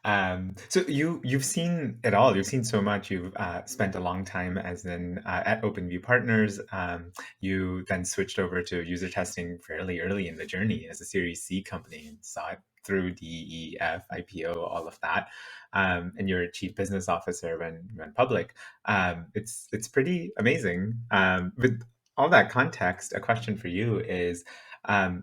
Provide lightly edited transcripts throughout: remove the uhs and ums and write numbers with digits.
So you've seen it all. You've seen so much. You've spent a long time as in at OpenView Partners. You then switched over to user testing fairly early in the journey as a Series C company and saw it through DEF, IPO, all of that. And you're a chief business officer when you went public. It's pretty amazing. With all that context, a question for you is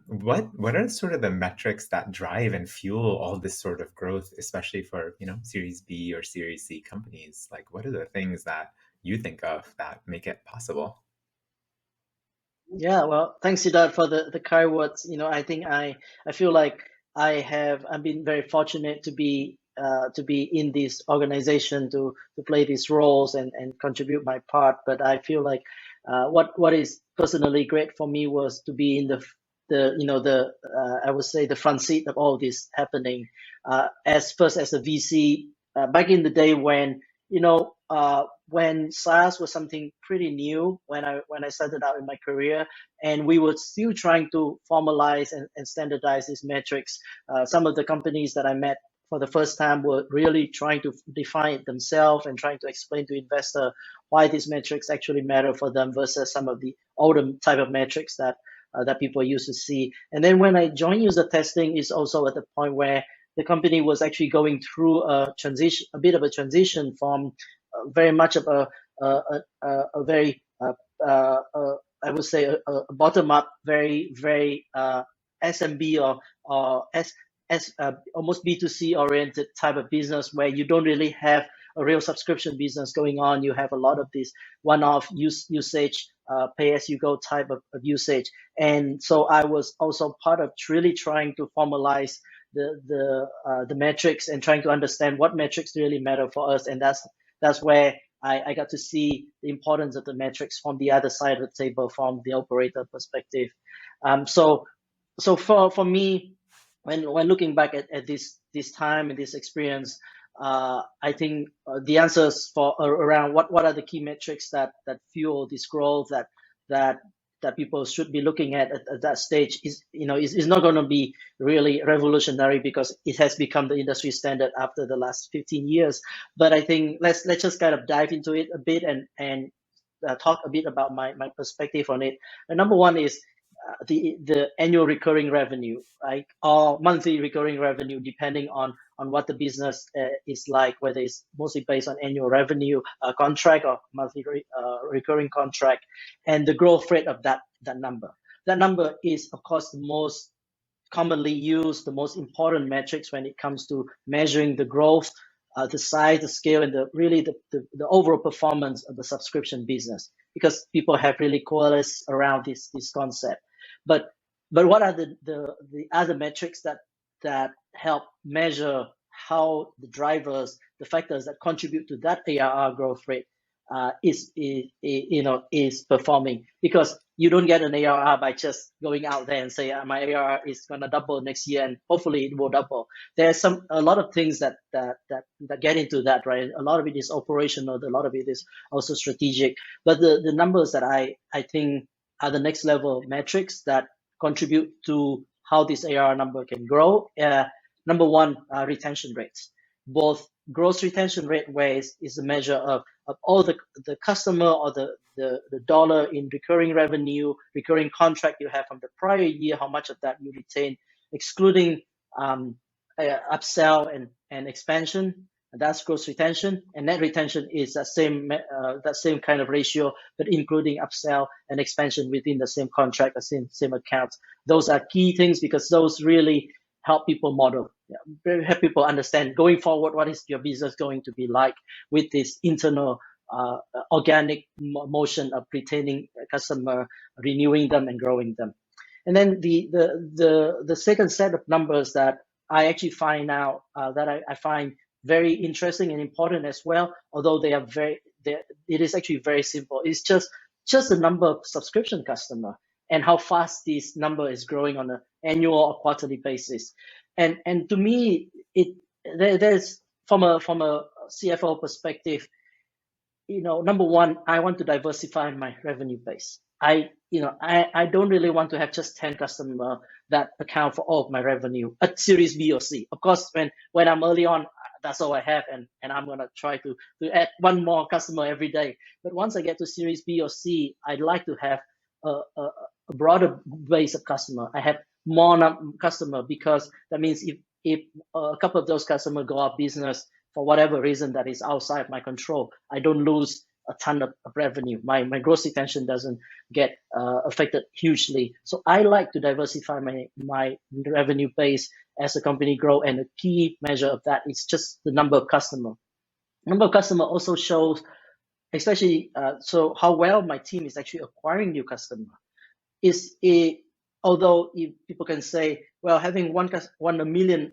what are sort of the metrics that drive and fuel all this sort of growth, especially for, Series B or Series C companies? Like, what are the things that you think of that make it possible? Yeah, well, thanks, Sidharth, for the kind words. I think I feel like I've been very fortunate to be in this organization to play these roles and contribute my part. But I feel like what is personally great for me was to be in the I would say the front seat of all this happening. As a VC back in the day when SaaS was something pretty new when I started out in my career, and we were still trying to formalize and standardize these metrics. Some of the companies that I met for the first time were really trying to define it themselves and trying to explain to investor why these metrics actually matter for them versus some of the older type of metrics that people used to see. And then when I joined user testing is also at the point where the company was actually going through a bit of a transition from very much of a very I would say a bottom up, very very SMB or as almost B2C oriented type of business where you don't really have a real subscription business going on. You have a lot of this one-off usage, pay-as-you-go type of usage. And so I was also part of really trying to formalize the metrics and trying to understand what metrics really matter for us. And that's where I got to see the importance of the metrics from the other side of the table, from the operator perspective. So for me, when looking back at this time and this experience, I think the answers for around what are the key metrics that fuel this growth that people should be looking at that stage is not going to be really revolutionary because it has become the industry standard after the last 15 years. But I think let's just kind of dive into it a bit and talk a bit about my perspective on it. And number one is the annual recurring revenue, right? Or monthly recurring revenue, depending on what the business is like, whether it's mostly based on annual revenue contract or monthly recurring contract, and the growth rate of that number. That number is, of course, the most commonly used, the most important metrics when it comes to measuring the growth, the size, the scale, and the overall performance of the subscription business, because people have really coalesced around this concept. But what are the other metrics that help measure how the drivers, the factors that contribute to that ARR growth rate is performing? Because you don't get an ARR by just going out there and say my ARR is gonna double next year and hopefully it will double. There's a lot of things that get into that, right? A lot of it is operational, a lot of it is also strategic. But the numbers that I think are the next level metrics that contribute to how this ARR number can grow. Number one, retention rates. Both gross retention rate, where is a measure of all the customer or the dollar in recurring revenue, recurring contract you have from the prior year, how much of that you retain, excluding upsell and expansion. That's gross retention, and net retention is that same kind of ratio, but including upsell and expansion within the same contract, the same account. Those are key things because those really help people model, help people understand going forward what is your business going to be like with this internal organic motion of retaining a customer, renewing them, and growing them. And then the second set of numbers that I actually find out that I find very interesting and important as well, although it is actually very simple. It's just the number of subscription customer and how fast this number is growing on an annual or quarterly basis. And to me, there's from a CFO perspective, number one, I want to diversify my revenue base. I don't really want to have just 10 customers that account for all of my revenue at Series B or C. Of course, when I'm early on, that's all I have, and I'm gonna try to add one more customer every day. But once I get to Series B or C, I'd like to have a broader base of customer. I have more customer, because that means if a couple of those customers go out of business for whatever reason that is outside my control, I don't lose a ton of revenue. My gross retention doesn't get affected hugely. So I like to diversify my revenue base as the company grow, and a key measure of that is just the number of customer. Number of customer also shows, especially so how well my team is actually acquiring new customer. Although if people can say, well, having $1 million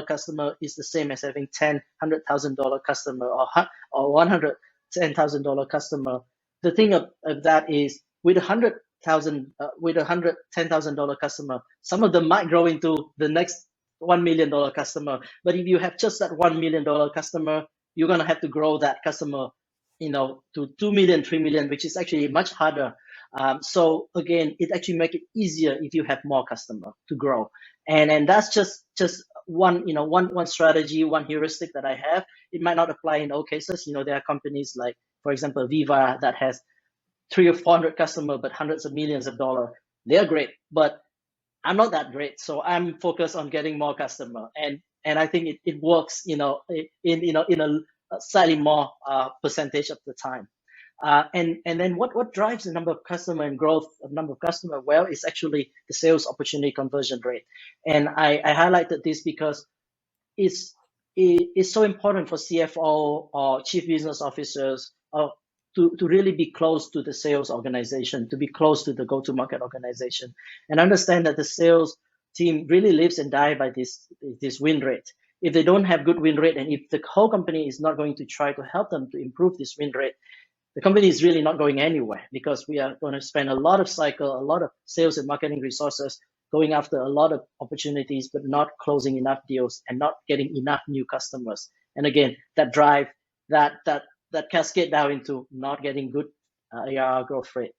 customer is the same as having $100,000 customer, or $110,000 customer. The thing of that is, with $110,000 customer, some of them might grow into the next $1 million customer. But if you have just that $1 million customer, you're gonna have to grow that customer, to 2 million, 3 million, which is actually much harder. So again, it actually makes it easier if you have more customer to grow, and that's just one strategy, one heuristic that I have. It might not apply in all cases. There are companies like, for example, Viva, that has 300 or 400 customers but hundreds of millions of dollars. They're great, but I'm not that great, so I'm focused on getting more customer, and I think it works, in a slightly more percentage of the time. And then what drives the number of customer and growth of number of customer? Well, it's actually the sales opportunity conversion rate. And I highlighted this because it's so important for CFO or chief business officers to really be close to the sales organization, to be close to the go-to-market organization, and understand that the sales team really lives and dies by this win rate. If they don't have good win rate, and if the whole company is not going to try to help them to improve this win rate, the company is really not going anywhere, because we are going to spend a lot of cycle, a lot of sales and marketing resources going after a lot of opportunities, but not closing enough deals and not getting enough new customers. And again, that drive, that cascade down into not getting good ARR growth rate.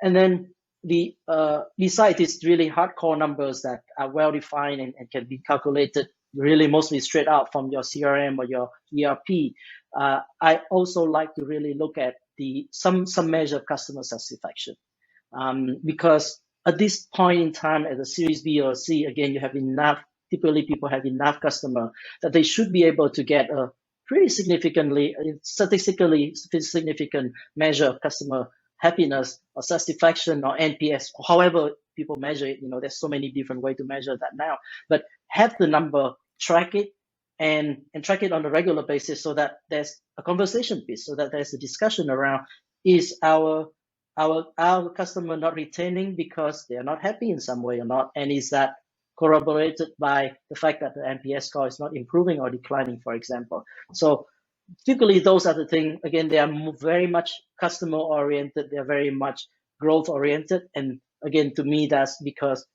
And then besides these really hardcore numbers that are well defined and can be calculated really mostly straight out from your CRM or your ERP, I also like to really look at some measure of customer satisfaction, because at this point in time, at the Series B or C, again, you have enough. Typically, people have enough customer that they should be able to get a pretty statistically significant measure of customer happiness or satisfaction or NPS, or however people measure it. There's so many different ways to measure that now, but have the number, track it, and track it on a regular basis, so that there's a conversation piece, so that there's a discussion around, is our customer not retaining because they are not happy in some way or not, and is that corroborated by the fact that the NPS score is not improving or declining, for example. So typically those are the things. Again, they are very much customer oriented, they're very much growth oriented, and again, to me, that's because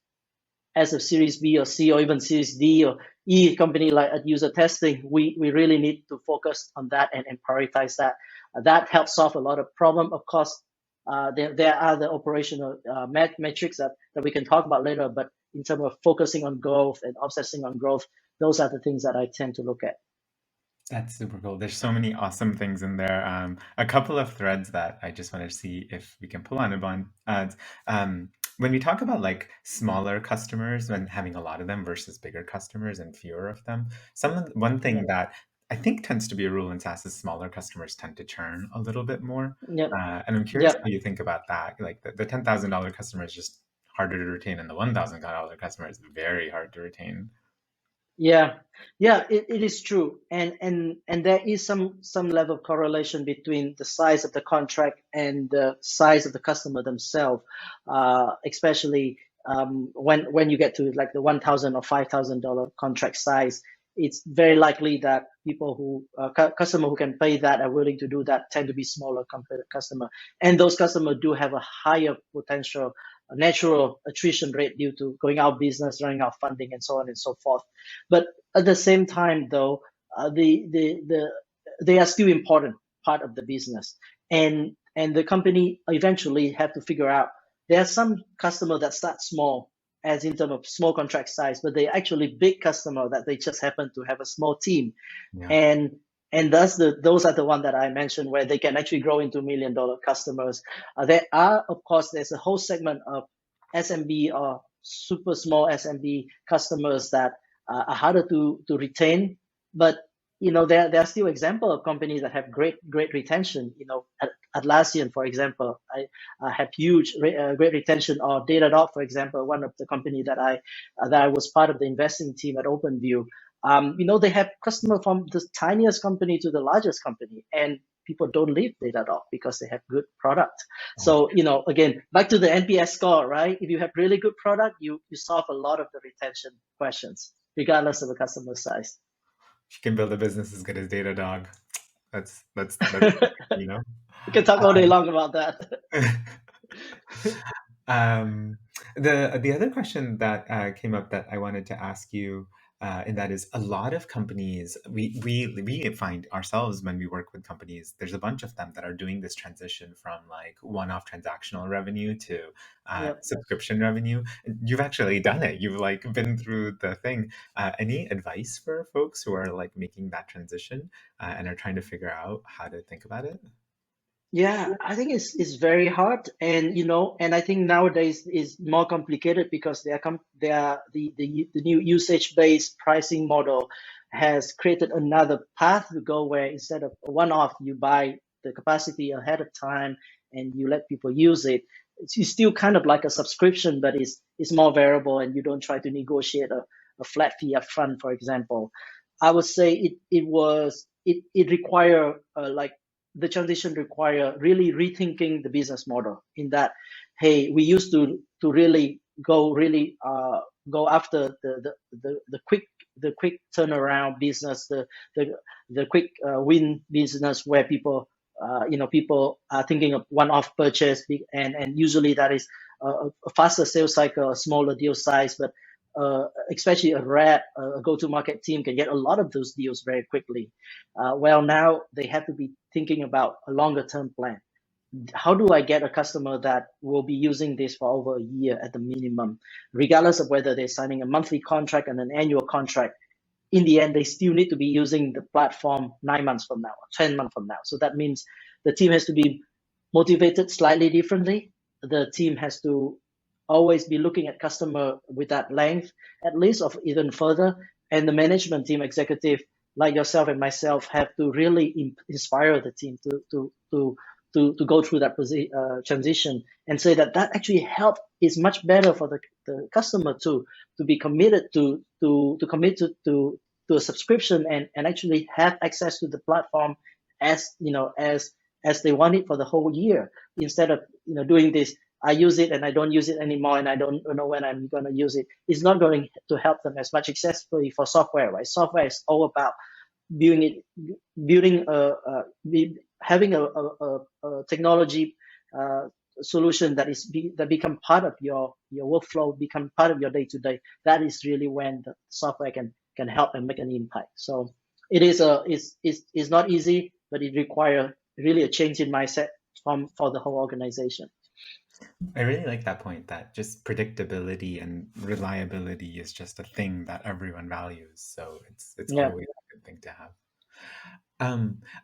as a Series B or C or even Series D or E company like at UserTesting, we really need to focus on that and prioritize that. That helps solve a lot of problem. Of course, there are the operational metrics that we can talk about later, but in terms of focusing on growth and obsessing on growth, those are the things that I tend to look at. That's super cool. There's so many awesome things in there. A couple of threads that I just wanted to see if we can pull on a bunch. When we talk about like smaller customers and having a lot of them versus bigger customers and fewer of them, one thing that I think tends to be a rule in SaaS is smaller customers tend to churn a little bit more. Yep. And I'm curious how you think about that. Like the $10,000 customer is just harder to retain, and the $1,000 customer is very hard to retain. Yeah, it is true, and there is some level of correlation between the size of the contract and the size of the customer themselves, especially when you get to like the $1,000 or $5,000 contract size. It's very likely that people customer who can pay that, are willing to do that, tend to be smaller customer, and those customers do have a higher potential natural attrition rate due to going out of business, running out of funding, and so on and so forth. But at the same time, though, they are still important part of the business, and the company eventually have to figure out, there are some customers that start small as in terms of small contract size, but they're actually big customer that they just happen to have a small team. Yeah. And thus those are the one that I mentioned where they can actually grow into $1 million customers. There are, of course, there's a whole segment of SMB or super small SMB customers that are harder to retain, but there are still examples of companies that have great retention. Atlassian, for example, I have huge great retention. Or Datadog, for example, one of the company that I was part of the investing team at OpenView. They have customers from the tiniest company to the largest company, and people don't leave Datadog because they have good product. So, again, back to the NPS score, right? If you have really good product, you solve a lot of the retention questions, regardless of the customer size. You can build a business as good as Datadog. That's you know. We can talk all day long about that. Um, the other question that came up that I wanted to ask you, and that is a lot of companies we find ourselves when we work with companies. There's a bunch of them that are doing this transition from like one-off transactional revenue to Yep. subscription revenue. You've actually done it. You've like been through the thing. Any advice for folks who are like making that transition and are trying to figure out how to think about it? Yeah, I think it's very hard, and I think nowadays is more complicated because the new usage-based pricing model has created another path to go where instead of a one-off, you buy the capacity ahead of time and you let people use it. It's still kind of like a subscription, but it's more variable, and you don't try to negotiate a flat fee up front, for example. I would say it require like the transition require really rethinking the business model in that, hey, we used to really go after the quick turnaround business, the quick win business where people are thinking of one-off purchase, and usually that is a faster sales cycle, a smaller deal size, but especially a rep, a go-to-market team can get a lot of those deals very quickly. Well, now they have to be thinking about a longer-term plan. How do I get a customer that will be using this for over a year at the minimum, regardless of whether they're signing a monthly contract and an annual contract? In the end, they still need to be using the platform 9 months from now, or 10 months from now. So that means the team has to be motivated slightly differently. The team has to always be looking at customer with that length, at least of even further. And the management team executive, like yourself and myself, have to really inspire the team to go through that transition and say that actually help is much better for the customer to be committed to commit to a subscription and actually have access to the platform as as they want it for the whole year, instead of doing this. I use it and I don't use it anymore, and I don't know when I'm going to use it. It's not going to help them as much, especially for software, right? Software is all about having a technology solution that become part of your workflow, become part of your day to day. That is really when the software can help and make an impact. So it's not easy, but it requires really a change in mindset for the whole organization. I really like that point that just predictability and reliability is just a thing that everyone values. So it's Yeah. always a good thing to have.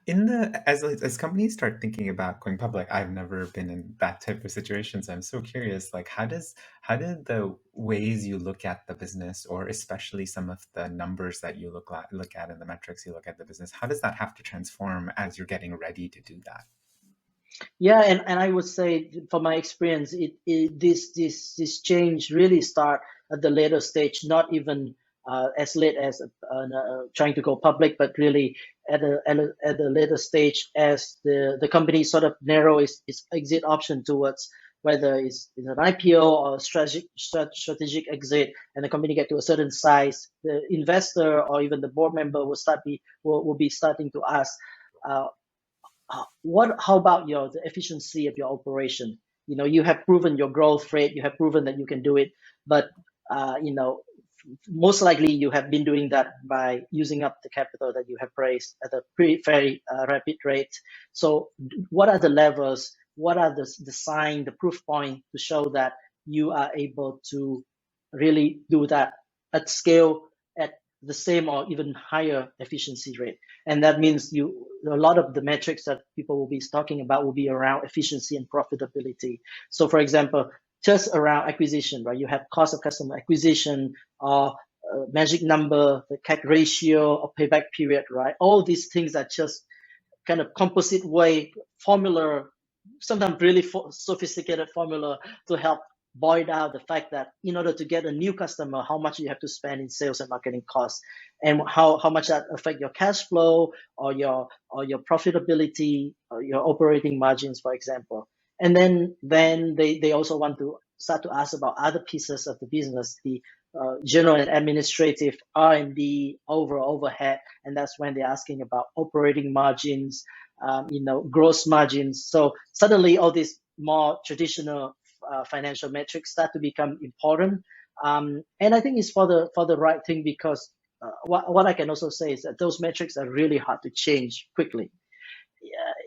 In the as companies start thinking about going public, I've never been in that type of situation, so I'm so curious. Like, how did the ways you look at the business, or especially some of the numbers that you look at and the metrics you look at the business, how does that have to transform as you're getting ready to do that? Yeah, and I would say from my experience, this change really start at the later stage, not even as late as trying to go public, but really at a later stage as the company sort of narrow its exit option towards whether it's an IPO or strategic exit, and the company get to a certain size. The investor or even the board member will be starting to ask. How about the efficiency of your operation? You have proven your growth rate, you have proven that you can do it, but most likely you have been doing that by using up the capital that you have raised at a very rapid rate. So what are the levels, what are the sign, the proof point to show that you are able to really do that at scale at the same or even higher efficiency rate. And that means a lot of the metrics that people will be talking about will be around efficiency and profitability. So for example, just around acquisition, right? You have cost of customer acquisition, or magic number, the CAC ratio, or payback period, right? All these things are just kind of composite way formula, sometimes really sophisticated formula to help boil down the fact that in order to get a new customer, how much you have to spend in sales and marketing costs, and how much that affect your cash flow or your profitability or your operating margins, for example. And then they also want to start to ask about other pieces of the business, the general and administrative, R&D, overhead, and that's when they're asking about operating margins, gross margins. So suddenly all these more traditional financial metrics start to become important. And I think it's for the right thing, because what I can also say is that those metrics are really hard to change quickly.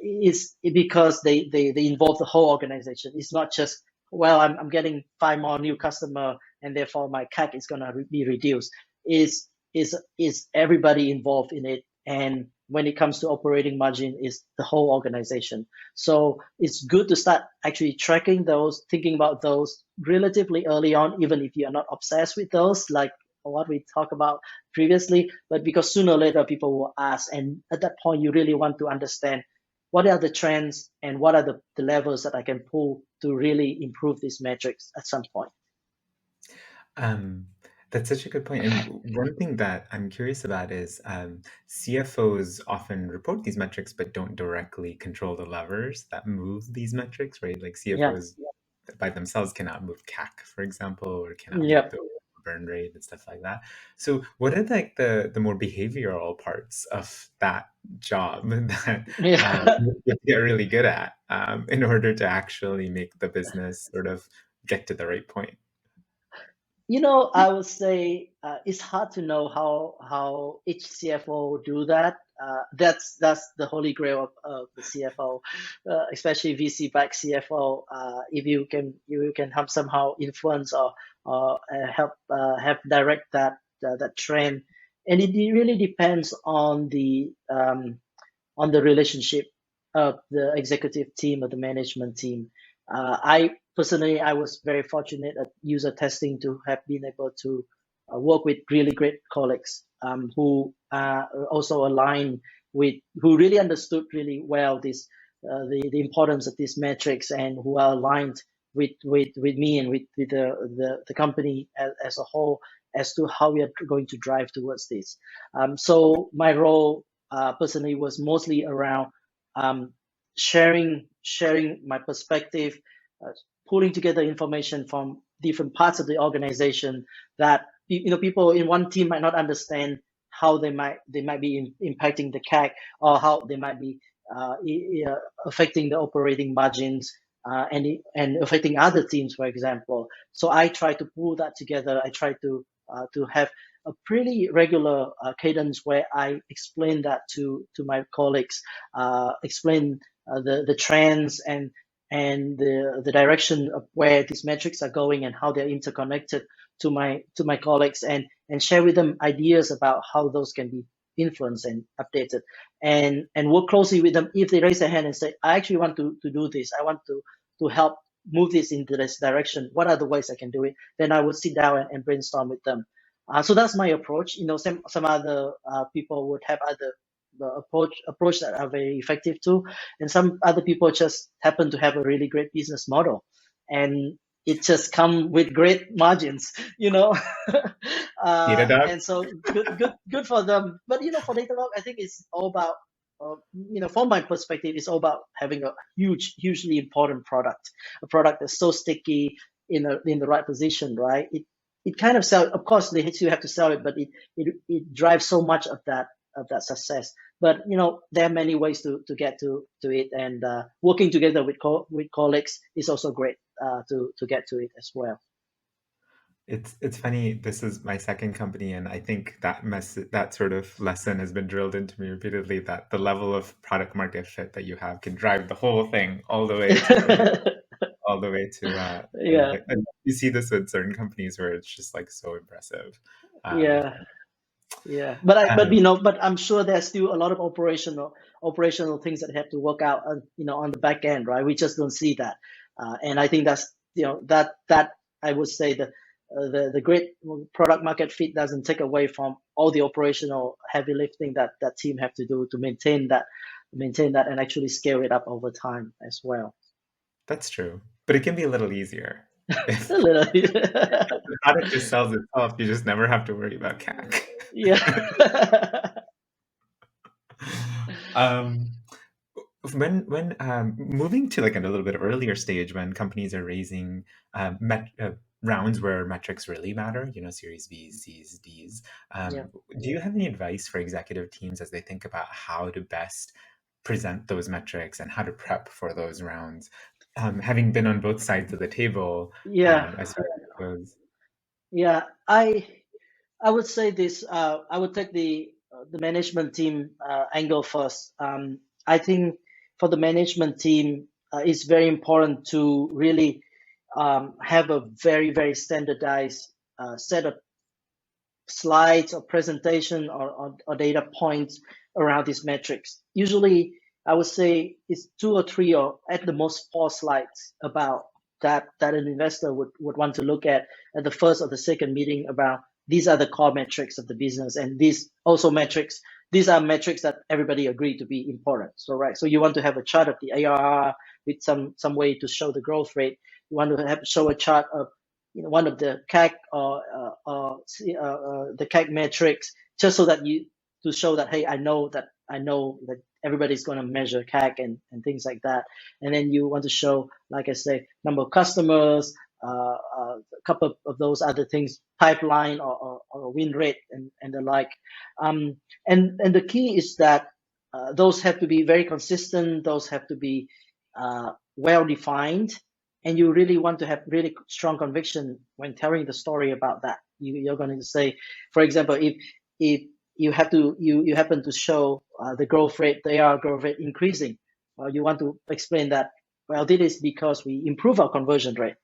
Is because they involve the whole organization. It's not just, well, I'm getting 5 more new customer and therefore my CAC is going to be reduced. Is everybody involved in it? And when it comes to operating margin, is the whole organization. So it's good to start actually tracking those, thinking about those relatively early on, even if you are not obsessed with those, like what we talked about previously, but because sooner or later people will ask, and at that point you really want to understand what are the trends and what are the levels that I can pull to really improve these metrics at some point. That's such a good point. And one thing that I'm curious about is CFOs often report these metrics, but don't directly control the levers that move these metrics, right? Like Yeah. CFOs by themselves cannot move CAC, for example, or cannot move Yeah. the burn rate and stuff like that. So what are like the more behavioral parts of that job that Yeah. you have to get really good at in order to actually make the business sort of get to the right point? I would say it's hard to know how each CFO do that. That's the holy grail of the CFO, especially VC-backed CFO. If you can help somehow influence or help direct that trend, and it really depends on the relationship of the executive team or the management team. I personally, I was very fortunate at UserTesting to have been able to work with really great colleagues who also aligned with, who really understood really well the importance of these metrics, and who are aligned with me and with the company as a whole as to how we are going to drive towards this. So my role personally was mostly around um, sharing my perspective, uh, pulling together information from different parts of the organization that people in one team might not understand how they might be impacting the CAC, or how they might be affecting the operating margins, and affecting other teams, for example. So I try to pull that together. I try to have a pretty regular cadence where I explain that to my colleagues, explain the trends and the direction of where these metrics are going and how they're interconnected to my colleagues, and share with them ideas about how those can be influenced and updated, and work closely with them. If they raise their hand and say, I actually want to do this, I want to help move this into this direction, what are the ways I can do it, then I would sit down and brainstorm with them. So that's my approach. Some other people would have other approach that are very effective too, and some other people just happen to have a really great business model, and it just come with great margins, Datadog? and so good for them. But for Datadog, I think it's all about from my perspective, it's all about having a hugely important product, a product that's so sticky in the right position, right? It kind of sell. Of course, they still have to sell it, but it drives so much of that success. But there are many ways to get to it, and working together with colleagues is also great to get to it as well. It's funny. This is my second company, and I think that sort of lesson has been drilled into me repeatedly. That the level of product market fit that you have can drive the whole thing all the way to all the way to Yeah, and you see this with certain companies where it's just like so impressive. Um, yeah. Yeah, but um, but I'm sure there's still a lot of operational things that have to work out, on the back end, right? We just don't see that, and I think that's that I would say that the great product market fit doesn't take away from all the operational heavy lifting that team have to do to maintain that and actually scale it up over time as well. that's true, but it can be a little easier. A If little, the product just sells itself, you just never have to worry about CAC. yeah, Um, when moving to like a little bit earlier stage when companies are raising rounds where metrics really matter, Series B's, C's, D's, yeah. do you have any advice for executive teams as they think about how to best present those metrics and how to prep for those rounds? Having been on both sides of the table, Yeah, as far as it goes. yeah. I would say this. I would take the management team angle first. I think for the management team, it's very important to really have a very standardized set of slides or presentation or data points around these metrics. Usually, I would say it's two or three or at the most four slides about that an investor would want to look at the first or the second meeting about these are the core metrics of the business and these are metrics that everybody agreed to be important. So you want to have a chart of the ARR with some way to show the growth rate. You want to show a chart of one of the CAC or the CAC metrics, just so that you to show that, hey, I know that everybody's going to measure CAC and things like that. And then you want to show, like I say, number of customers, a couple of those other things, pipeline or win rate and the like. And the key is that those have to be very consistent. Those have to be well defined, and you really want to have really strong conviction when telling the story about that. You're going to say, for example, if you happen to show the growth rate, the ARR growth rate increasing, you want to explain that, well, this is because we improve our conversion rate.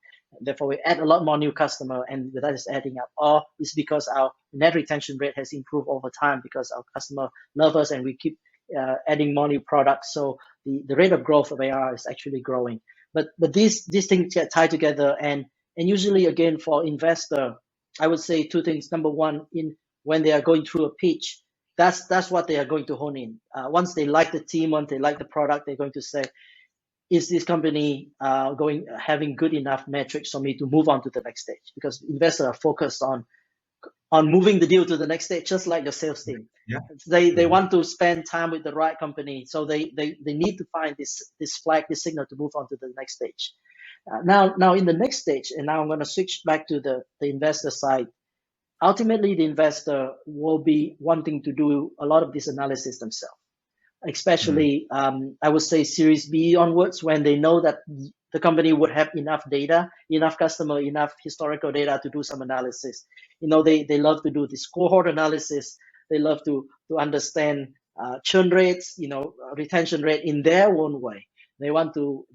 Therefore, we add a lot more new customer, and that is adding up. Or it's because our net retention rate has improved over time because our customer love us and we keep adding more new products. So the rate of growth of ARR is actually growing. But these things get tied together, and usually again for investor, I would say two things. Number one, in when they are going through a pitch, that's what they are going to hone in. Once they like the team, once they like the product, they're going to say, is this company having good enough metrics for me to move on to the next stage? Because investors are focused on moving the deal to the next stage, just like your sales team. Yeah, They yeah. want to spend time with the right company, so they need to find this flag, this signal to move on to the next stage. Now in the next stage, and now I'm going to switch back to the investor side. Ultimately, the investor will be wanting to do a lot of this analysis themselves, Mm, especially I would say Series B onwards, when they know that the company would have enough data, enough customer, enough historical data to do some analysis. They love to do this cohort analysis. They love to understand churn rates, retention rate in their own way. They want to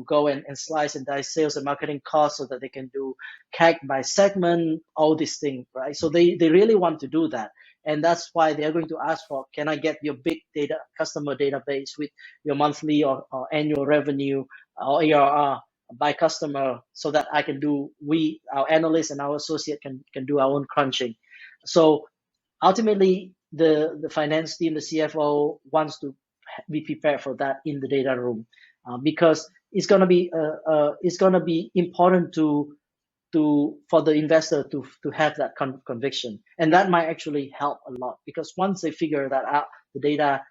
go and slice and dice sales and marketing costs so that they can do CAC by segment, all these things, right? So they really want to do that. And that's why they're going to ask for, can I get your big data customer database with your monthly or annual revenue or ARR by customer, so that I can do, our analysts and our associate can do our own crunching. So ultimately, the finance team, the CFO wants to be prepared for that in the data room, because it's gonna be important for the investor to have that conviction, and that might actually help a lot, because once they figure that out, the data,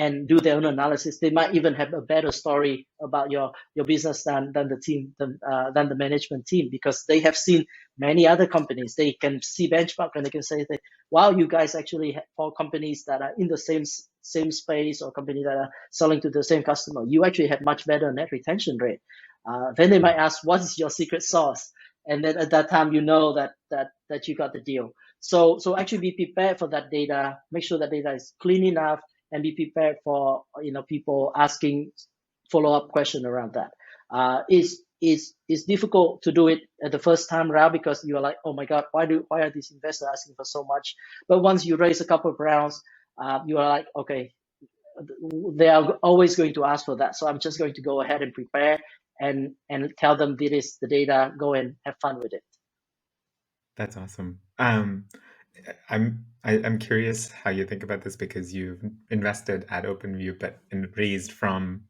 and do their own analysis, they might even have a better story about your business than the team than the management team, because they have seen many other companies. They can see benchmark and they can say that, wow, you guys actually have, for companies that are in the same space, or companies that are selling to the same customer, you actually have much better net retention rate. Then they might ask, what is your secret sauce? And then at that time, that you got the deal. So actually be prepared for that data. Make sure that data is clean enough, and be prepared for people asking follow-up question around that. Is it's difficult to do it at the first time round because you're like, oh my god, why are these investors asking for so much? But once you raise a couple of rounds, you are like, okay, they are always going to ask for that, so I'm just going to go ahead and prepare and tell them this is the data, go and have fun with it. That's awesome. I'm curious how you think about this because you've invested at OpenView, but raised from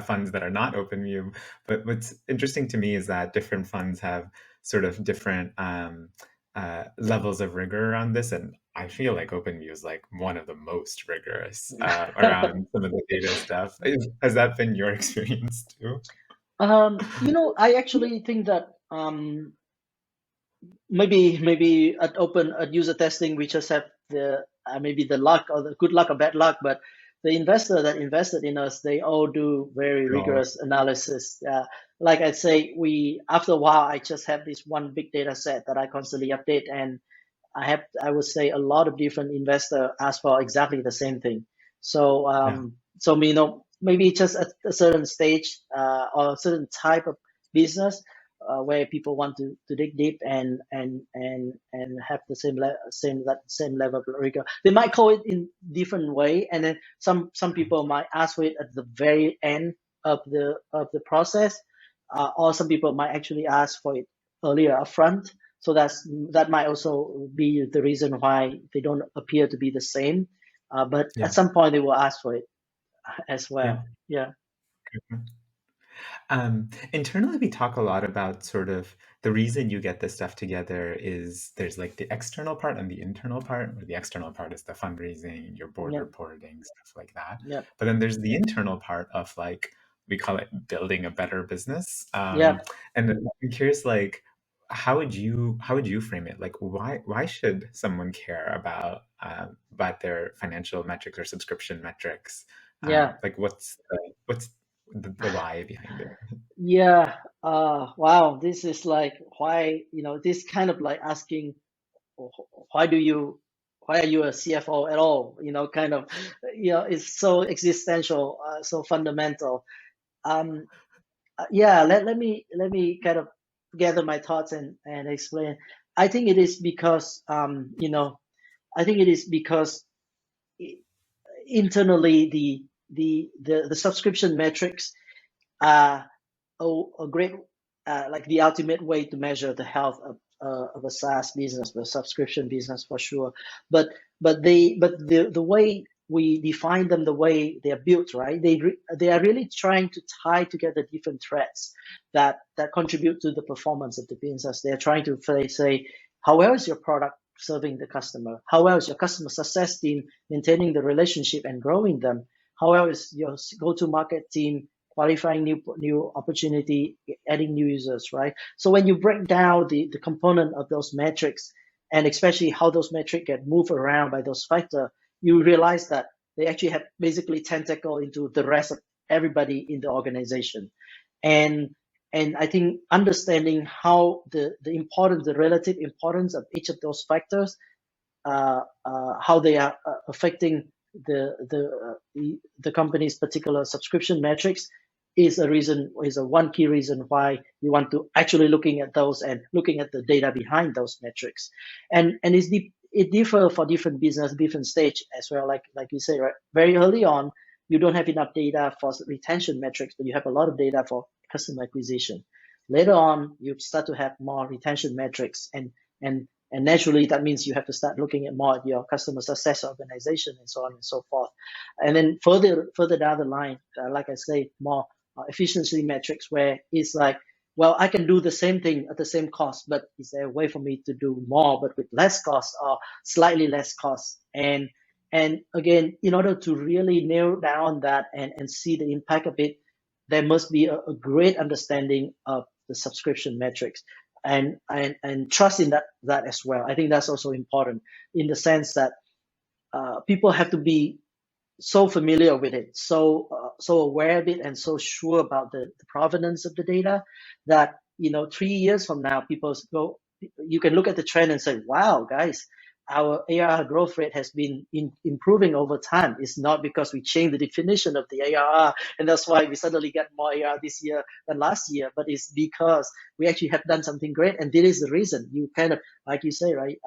funds that are not OpenView. But what's interesting to me is that different funds have sort of different levels of rigor around this, and I feel like OpenView is like one of the most rigorous around some of the data stuff. Has that been your experience too? I actually think that maybe at UserTesting we just have the maybe the luck or the good luck or bad luck, but the investor that invested in us, they all do very No. rigorous analysis. Like I say, after a while I just have this one big data set that I constantly update, and I would say a lot of different investor ask for exactly the same thing. So Yeah. so maybe just at a certain stage or a certain type of business where people want to dig deep and have the same level of rigor. They might call it in different way, and then some people might ask for it at the very end of the process, or some people might actually ask for it earlier upfront. So that might also be the reason why they don't appear to be the same. But Yeah. at some point they will ask for it as Yeah. well. Yeah. Internally, we talk a lot about sort of the reason you get this stuff together is there's like the external part and the internal part, where the external part is the fundraising, your board Yeah. reporting, stuff like that. Yeah. But then there's the internal part of like, we call it building a better business. Yeah. And I'm curious, like, how would you frame it? Like, why should someone care about their financial metrics or subscription metrics? Yeah. Like, what's the why behind it? Yeah. Wow. This is like why, this kind of like asking why do you why are you a CFO at all? Kind of, it's so existential, so fundamental. Um, yeah. Let me kind of gather my thoughts and explain. I think it is because I think it is because internally the subscription metrics are a great like the ultimate way to measure the health of a SaaS business, the subscription business for sure. But the way we define them, the way they are built, right? They are really trying to tie together different threads that contribute to the performance of the business. They are trying to say how well is your product serving the customer? How well is your customer success team maintaining the relationship and growing them? How well is your go-to-market team qualifying new opportunity, adding new users, right? So when you break down the component of those metrics, and especially how those metrics get moved around by those factors, you realize that they actually have basically tentacle into the rest of everybody in the organization. And and I think understanding how the relative importance of each of those factors, how they are affecting the company's particular subscription metrics is a one key reason why you want to actually looking at those and looking at the data behind those metrics. And it differ for different business, different stage as well. Like you say, right? Very early on, you don't have enough data for retention metrics, but you have a lot of data for customer acquisition. Later on, you start to have more retention metrics, and naturally, that means you have to start looking at more at your customer success organization and so on and so forth. And then further down the line, like I say, more efficiency metrics where it's like, well, I can do the same thing at the same cost, but is there a way for me to do more but with less cost or slightly less cost? And again, in order to really nail down that and see the impact of it, there must be a great understanding of the subscription metrics and trust in that as well. I think that's also important in the sense that people have to be so familiar with it, so aware of it, and so sure about the provenance of the data that 3 years from now, you can look at the trend and say, "Wow, guys, our ARR growth rate has been improving over time. It's not because we changed the definition of the ARR, and that's why we suddenly get more ARR this year than last year, but it's because we actually have done something great, and this is the reason. You kind of, like you say, right?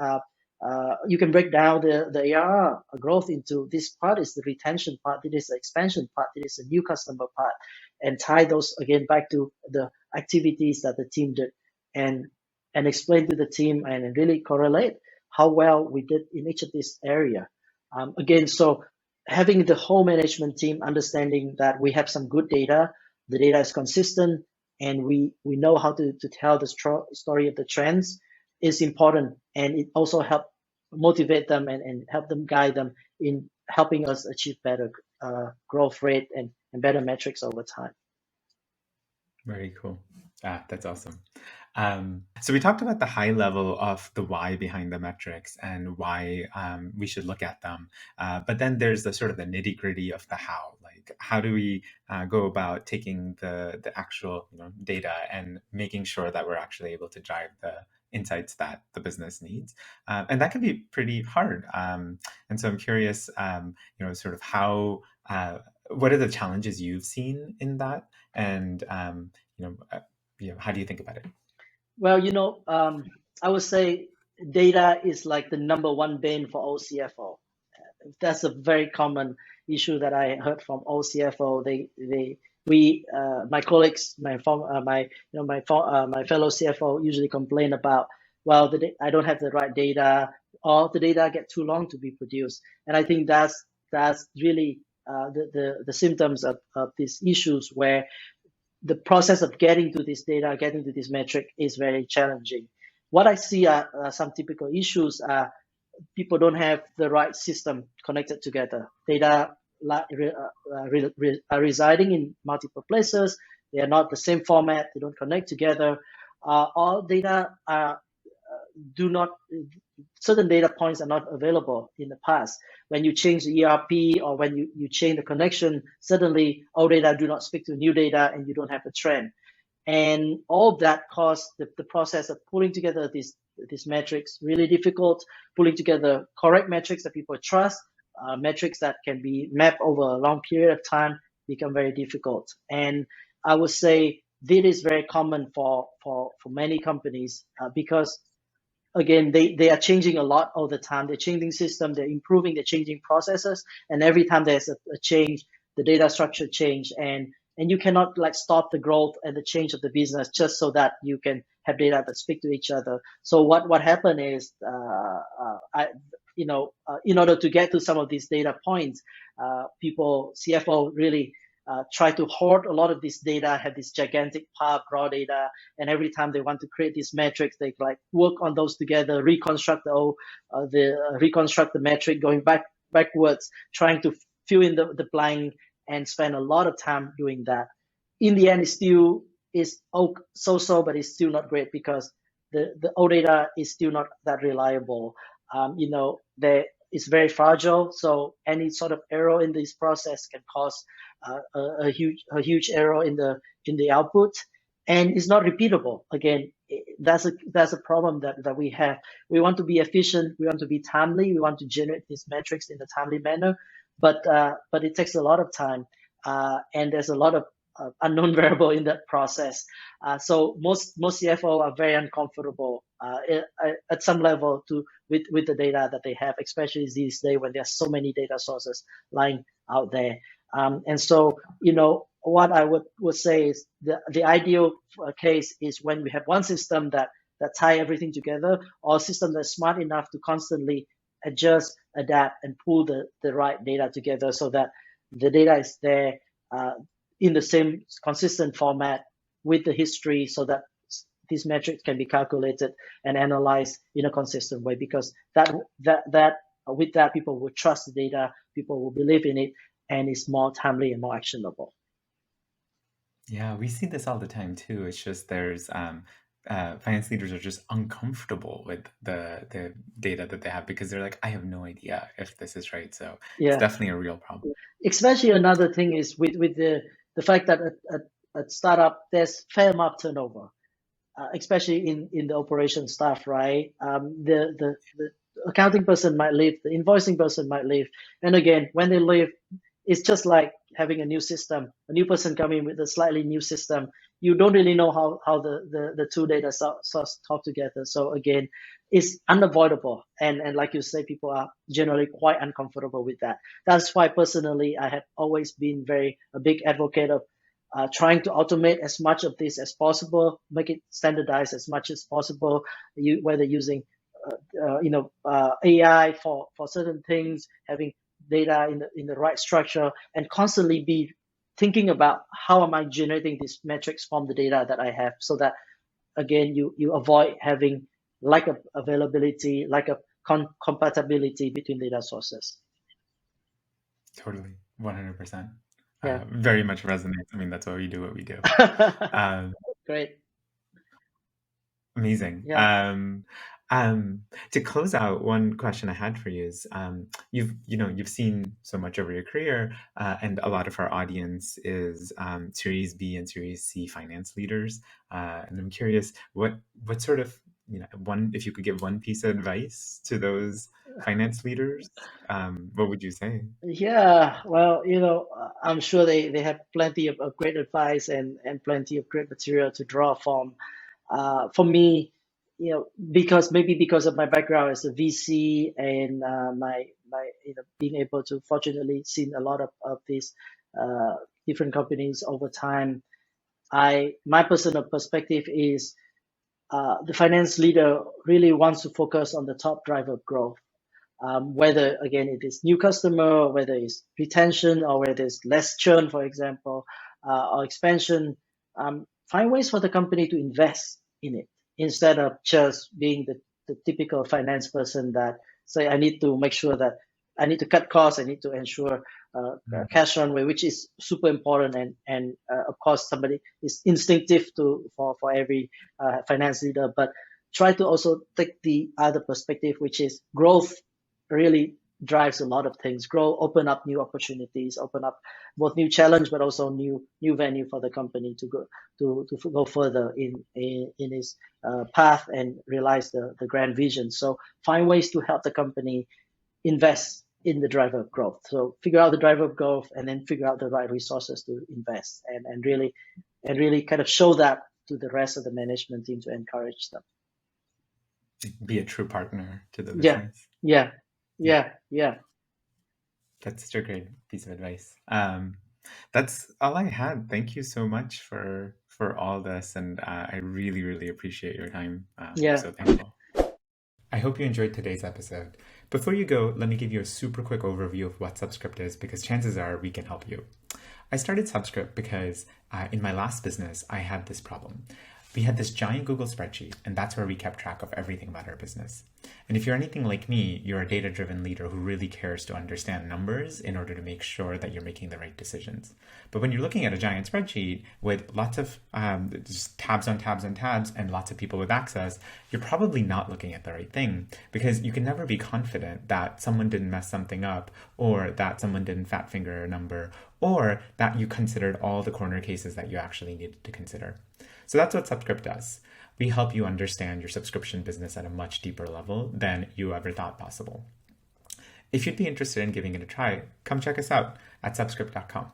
You can break down the ARR growth into this part is the retention part, it is the expansion part, it is the new customer part, and tie those again back to the activities that the team did, and explain to the team and really correlate how well we did in each of this area. Again, so having the whole management team understanding that we have some good data, the data is consistent, and we know how to tell the story of the trends is important, and it also help motivate them and help them guide them in helping us achieve better growth rate and better metrics over time. Very cool. That's awesome. So we talked about the high level of the why behind the metrics and why we should look at them. But then there's the sort of the nitty gritty of the how. Like, how do we go about taking the actual data and making sure that we're actually able to drive the insights that the business needs, and that can be pretty hard. And so I'm curious, sort of how. What are the challenges you've seen in that, and how do you think about it? Well, I would say data is like the number one bane for all CFO. That's a very common issue that I heard from all CFO. My colleagues, my fellow CFO usually complain about, well, I don't have the right data, or the data get too long to be produced. And I think that's really the symptoms of these issues, where the process of getting to this data, getting to this metric is very challenging. What I see are some typical issues. People don't have the right system connected together. Data are residing in multiple places. They are not the same format. They don't connect together. All data certain data points are not available in the past. When you change the ERP or when you change the connection, suddenly old data do not speak to new data and you don't have a trend. And all of that caused the process of pulling together these metrics really difficult, pulling together correct metrics that people trust, metrics that can be mapped over a long period of time become very difficult. And I would say this is very common for many companies because again, they are changing a lot all the time. They're changing systems, they're improving, they're changing processes, and every time there's a change, the data structure change, and you cannot stop the growth and the change of the business just so that you can have data that speak to each other. So what happened is, in order to get to some of these data points, CFO really try to hoard a lot of this data, have this gigantic pile of raw data, and every time they want to create these metrics, they work on those together, reconstruct the metric, going backwards, trying to fill in the blank, and spend a lot of time doing that. In the end, it still is so-so, but it's still not great because the old data is still not that reliable. It's very fragile, so any sort of error in this process can cause a huge error in the output, and it's not repeatable. Again, that's a problem that we have. We want to be efficient, we want to be timely, we want to generate these metrics in a timely manner, but it takes a lot of time, and there's a lot of unknown variable in that process. So most CFO are very uncomfortable at some level with the data that they have, especially these days when there are so many data sources lying out there. And so, what I would say is the ideal case is when we have one system that tie everything together, or a system that's smart enough to constantly adjust, adapt, and pull the right data together so that the data is there in the same consistent format with the history, so that these metrics can be calculated and analyzed in a consistent way, because with that people will trust the data, people will believe in it, and it's more timely and more actionable. Yeah, we see this all the time too. It's just there's finance leaders are just uncomfortable with the data that they have because they're like, I have no idea if this is right. So it's definitely a real problem. Especially another thing is with the fact that at startup there's fair amount of turnover, especially in the operation staff, right? A accounting person might leave, the invoicing person might leave. And again, when they leave, it's just like having a new system, a new person coming with a slightly new system. You don't really know how the two data sources talk together. So again, it's unavoidable. And like you say, people are generally quite uncomfortable with that. That's why personally, I have always been a big advocate of trying to automate as much of this as possible, make it standardized as much as possible, whether using AI for certain things, having data in the right structure, and constantly be thinking about how am I generating these metrics from the data that I have, so that again you avoid having lack of availability, lack of compatibility between data sources. Totally, 100%. Yeah. Very much resonates. I mean, that's why we do what we do. Great. Amazing. Yeah. To close out, one question I had for you is, you've seen so much over your career, and a lot of our audience is Series B and Series C finance leaders, and I'm curious what sort of if you could give one piece of advice to those finance leaders, what would you say? Yeah, well, I'm sure they have plenty of great advice and plenty of great material to draw from. For me, because of my background as a VC and my being able to fortunately seen a lot of these different companies over time, my personal perspective is the finance leader really wants to focus on the top driver of growth. Whether again it is new customer, whether it's retention, or whether it's less churn, for example, or expansion, find ways for the company to invest in it instead of just being the typical finance person that say I need to make sure that I need to cut costs, I need to ensure cash runway, which is super important, and of course somebody is instinctive for every finance leader, but try to also take the other perspective, which is growth really drives a lot of things. Grow, open up new opportunities, open up both new challenge, but also new venue for the company to go further in its path and realize the grand vision. So find ways to help the company invest in the driver of growth. So figure out the driver of growth, and then figure out the right resources to invest, and really kind of show that to the rest of the management team to encourage them. Be a true partner to the business. Yeah. That's such a great piece of advice. That's all I had. Thank you so much for all this, and I really, really appreciate your time. Yeah. So thankful. I hope you enjoyed today's episode. Before you go, let me give you a super quick overview of what Subscript is, because chances are we can help you. I started Subscript because in my last business, I had this problem. We had this giant Google spreadsheet, and that's where we kept track of everything about our business. And if you're anything like me, you're a data-driven leader who really cares to understand numbers in order to make sure that you're making the right decisions. But when you're looking at a giant spreadsheet with lots of just tabs on tabs on tabs and lots of people with access, you're probably not looking at the right thing, because you can never be confident that someone didn't mess something up, or that someone didn't fat finger a number, or that you considered all the corner cases that you actually needed to consider. So that's what Subscript does. We help you understand your subscription business at a much deeper level than you ever thought possible. If you'd be interested in giving it a try, come check us out at subscript.com.